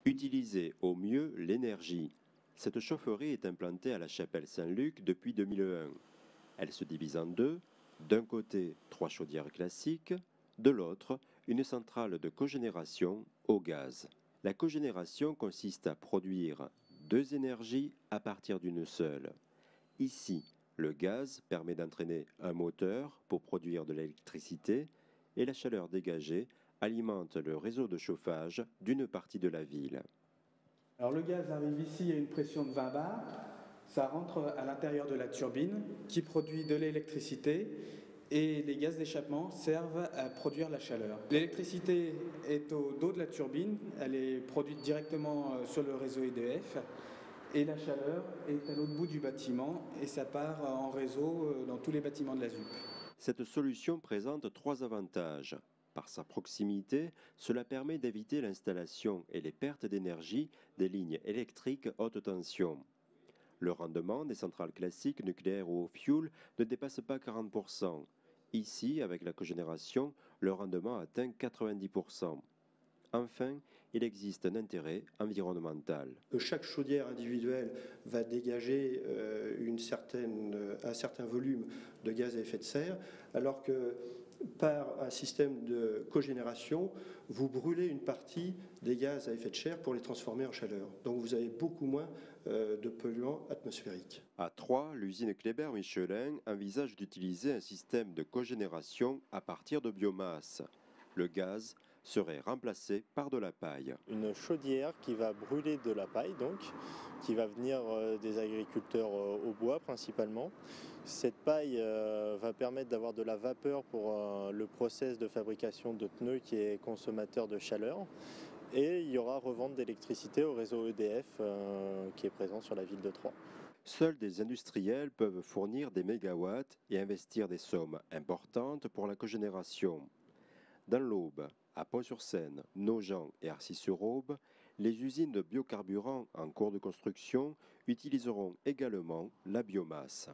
Utiliser au mieux l'énergie. Cette chaufferie est implantée à la chapelle Saint-Luc depuis 2001. Elle se divise en deux. D'un côté, 3 chaudières classiques, de l'autre, une centrale de cogénération au gaz. La cogénération consiste à produire 2 énergies à partir d'une seule. Ici, le gaz permet d'entraîner un moteur pour produire de l'électricité et la chaleur dégagée alimente le réseau de chauffage d'une partie de la ville. Alors le gaz arrive ici à une pression de 20 bars, ça rentre à l'intérieur de la turbine qui produit de l'électricité et les gaz d'échappement servent à produire la chaleur. L'électricité est au dos de la turbine, elle est produite directement sur le réseau EDF et la chaleur est à l'autre bout du bâtiment et ça part en réseau dans tous les bâtiments de la ZUP. Cette solution présente 3 avantages. Par sa proximité, cela permet d'éviter l'installation et les pertes d'énergie des lignes électriques haute tension. Le rendement des centrales classiques nucléaires ou au fioul ne dépasse pas 40%. Ici, avec la cogénération, le rendement atteint 90%. Enfin, il existe un intérêt environnemental. Chaque chaudière individuelle va dégager un certain volume de gaz à effet de serre, alors que par un système de cogénération, vous brûlez une partie des gaz à effet de serre pour les transformer en chaleur. Donc vous avez beaucoup moins de polluants atmosphériques. À Troyes, l'usine Kléber-Michelin envisage d'utiliser un système de cogénération à partir de biomasse. Le gaz serait remplacé par de la paille. Une chaudière qui va brûler de la paille, donc, qui va venir des agriculteurs au bois principalement. Cette paille va permettre d'avoir de la vapeur pour le process de fabrication de pneus qui est consommateur de chaleur. Et il y aura revente d'électricité au réseau EDF qui est présent sur la ville de Troyes. Seuls des industriels peuvent fournir des mégawatts et investir des sommes importantes pour la cogénération. Dans l'Aube, à Pont-sur-Seine, Nogent et Arcis-sur-Aube, les usines de biocarburants en cours de construction utiliseront également la biomasse.